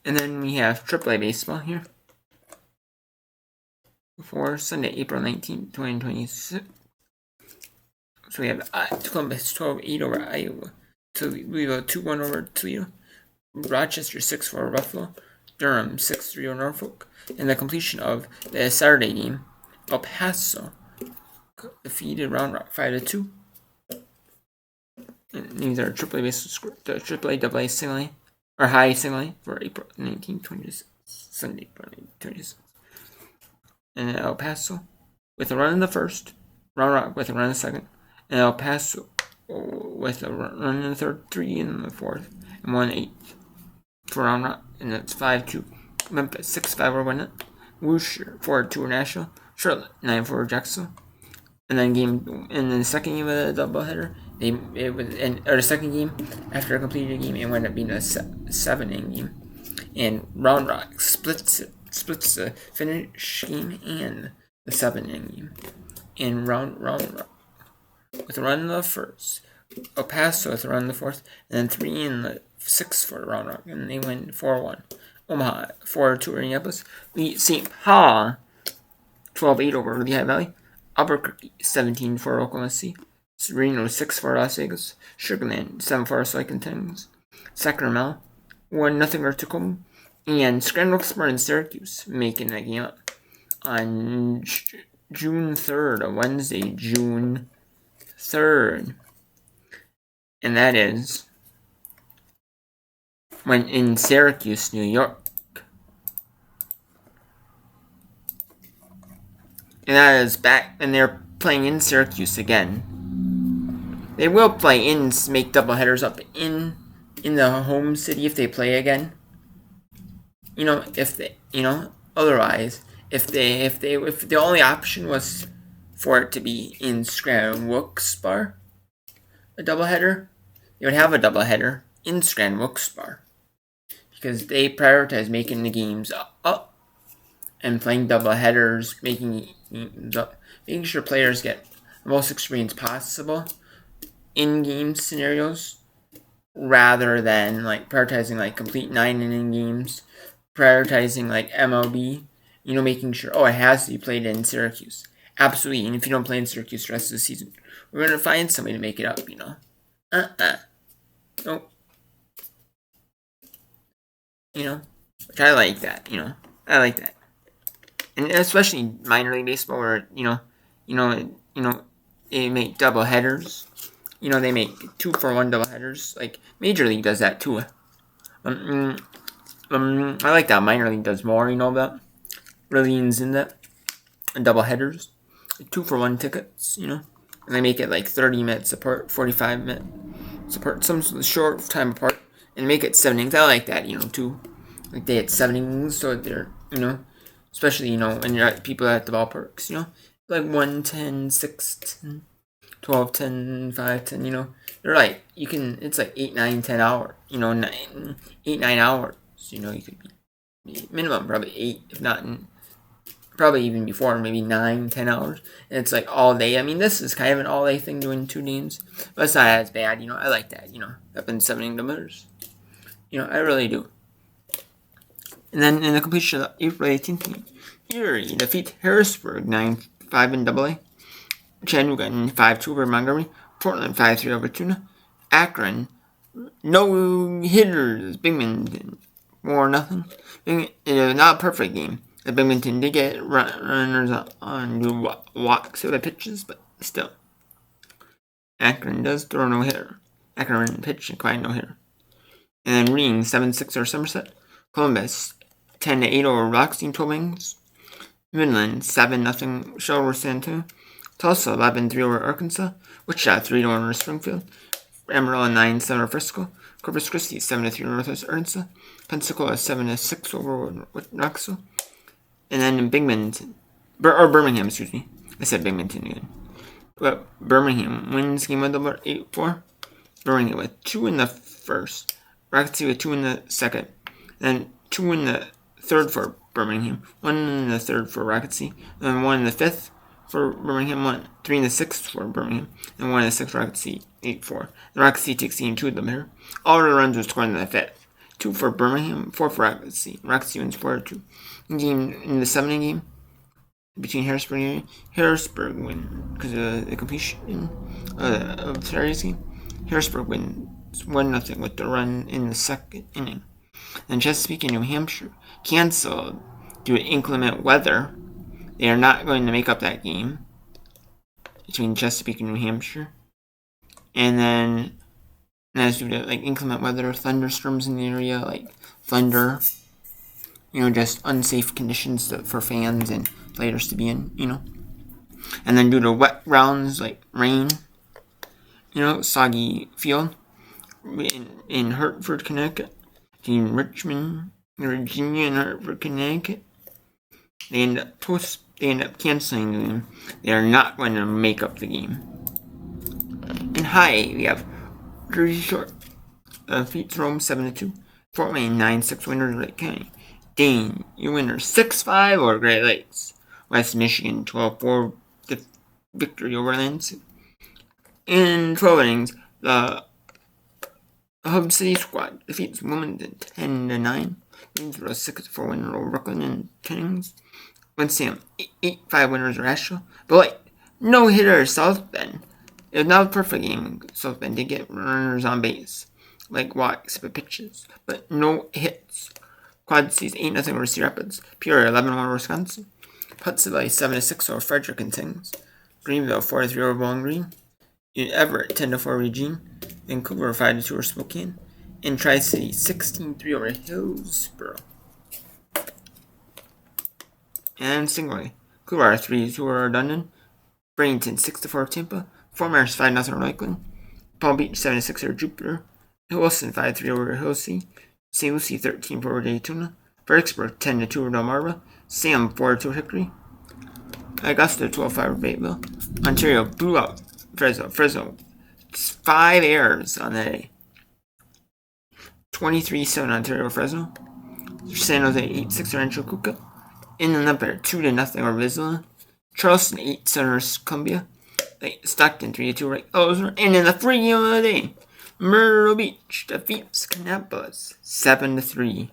And then we have AAA baseball here for Sunday, April 19th, 2026. So we have Columbus 12-8 over Iowa. Louisville 2-1 over Toledo. Rochester 6-4 Buffalo. Durham 6-3 over Norfolk. And the completion of the Saturday game, El Paso defeated Round Rock 5-2. And these are AAA baseball scores. The AAA AA single A, or high single A for April 1926. Sunday, April 1926. And El Paso with a run in the first. Round Rock with a run in the second. And El Paso with a run in the third, 3 in the fourth, and 1-8 for Round Rock. And that's 5-2. Memphis 6-5 over Gwinnett. Worcester 4-2 over Nashville. Charlotte 9-4 Jacksonville. And then the second game of the doubleheader, the second game after a completed game, it wound up being a 7-inning game. And Round Rock splits the finish game and the 7-inning game. And Round Rock with a run in the first, El Paso with a run in the fourth, and then 3 in the sixth for Round Rock, and they win 4-1. Omaha 4-2 over Indianapolis. Beat St. Paul 12-8 over Lehigh Valley. Albuquerque 17-4 Oklahoma City. Reno 6-4 Las Vegas. Sugar Land 7-4 Soy Kings. Sacramento 1-0 over Tacoma. And Scranton Oaks and Syracuse making that game up on June 3rd, Wednesday, June 3rd. And that is when in Syracuse, New York. And that is back, and they're playing in Syracuse again. They will play make doubleheaders up in the home city if they play again. Otherwise, if the only option was for it to be in Scranton Wilkes-Barre, a doubleheader, they would have a doubleheader in Scranton Wilkes-Barre because they prioritize making the games up and playing doubleheaders, making sure players get the most experience possible in game scenarios, rather than prioritizing complete 9-inning games, prioritizing MLB. Making sure it has to be played in Syracuse. Absolutely, and if you don't play in Syracuse the rest of the season, we're gonna find somebody to make it up. Nope. Which I like that. I like that. And especially minor league baseball, where they make double headers. They make 2-for-1 double headers. Major League does that too. I like that. Minor league does more. That really leans in that. And double headers, 2-for-1 tickets. And they make it 30 minutes apart, 45 minutes apart, some short time apart, and make it 7 innings. I like that. Too. They had 7 innings, so they're especially, when you're at people at the ballparks, 1-10, 6-10, 12-10, 5-10, they're it's 8, 9, 10 hours, 8, 9 hours, you could be minimum probably 8, if not, probably even before, maybe 9, 10 hours, and it's all day. I mean, this is kind of an all day thing doing 2 games, but it's not as bad, I like that, up in 7 inning doubleheaders, I really do. And then in the completion of the April 18th game, Erie defeat Harrisburg 9-5 in AA. Chattanooga 5-2 over Montgomery. Portland 5-3 over Tuna. Akron, no hitters. Binghamton 4-0. It was not a perfect game. The Binghamton did get runners on new walks of the pitches, but still. Akron does throw no hitter. Akron pitched quite no hitter. And then Reading 7-6 over Somerset. Columbus 10-8 over Rockstein 12 innings. Midland 7-0 over San Antonio. Tulsa 11-3 over Arkansas. Wichita 3-1 over Springfield. Amarillo 9-7 over Frisco. Corpus Christi 7-3 over Northwest Arkansas. Pensacola 7-6 over Knoxville. And then in Birmingham, excuse me. I said Binghamton again. But Birmingham wins game of number 8-4. Birmingham with 2 in the first. Rocket City with 2 in the second. Then 2 in the third for Birmingham. 1 in the third for Rocket City. Then 1 in the fifth for Birmingham. 3 in the sixth for Birmingham. And 1 in the sixth for Rocket City. 8-4. The Rocket City takes game 2 of them here. All the runs were scored in the fifth. 2 for Birmingham, 4 for Roxy. Roxy wins 4-2. In the 7 game between Harrisburg and Harrisburg win because of the completion of Saturday's game. Harrisburg wins 1-0 with the run in the 2nd inning. And Chesapeake and New Hampshire canceled due to inclement weather. They are not going to make up that game between Chesapeake and New Hampshire. And then that's due to inclement weather, thunderstorms in the area, thunder, just unsafe conditions for fans and players to be in, And then due to wet grounds like rain, soggy field in Hartford, Connecticut, in Richmond, Virginia, and Hartford, Connecticut, they end up canceling the game. They are not going to make up the game. In high A, we have Jersey Shore defeats Rome 7-2. Fort Wayne 9-6 winners Lake County. Dane, your winner 6-5 over Great Lakes. West Michigan 12-4 victory over Lansing. In 12 innings, the Hub City squad defeats Wilmington 10-9. Greensboro 6-4 winner over Brooklyn in 10 innings. Winston 8-5 winners over Asheville. But no hitter South Bend. It was not a perfect game. South Bend did get runners on base, walks, but pitches, but no hits. Quad Cities 8-0 over Cedar Rapids. Peoria 11-1 over Wisconsin. Hudson Valley 7-6 over Frederick and Sings. Greenville 4-3 over Bowling Green. Everett 10-4 over Eugene. Vancouver 5-2 over Spokane. And Tri-City 16-3 over Hillsborough. And Singapore, Clearwater 3-2 over Dundon. Bradenton 6-4 over Tampa. Fort Myers 5-0 over Lakeland. Palm Beach 7-6 over Jupiter. Wilson 5-3 over Hillsea. St. Lucie 13-4 over Daytona. Fredericksburg 10-2 over Delmarva. Salem 4-2 over Hickory. Augusta 12-5 over Bateville. Ontario blew out Fresno. Fresno 5 errors on that day. 23-7 Ontario over Fresno. San Jose 8-6 over Rancho Cucamonga. Inland Empire 2-0 over Vizsla. Charleston 8-7 over Columbia. Stockton 3-2 over Ellsworth. And in the free game of the day, Myrtle Beach defeats Kannapolis 7-3.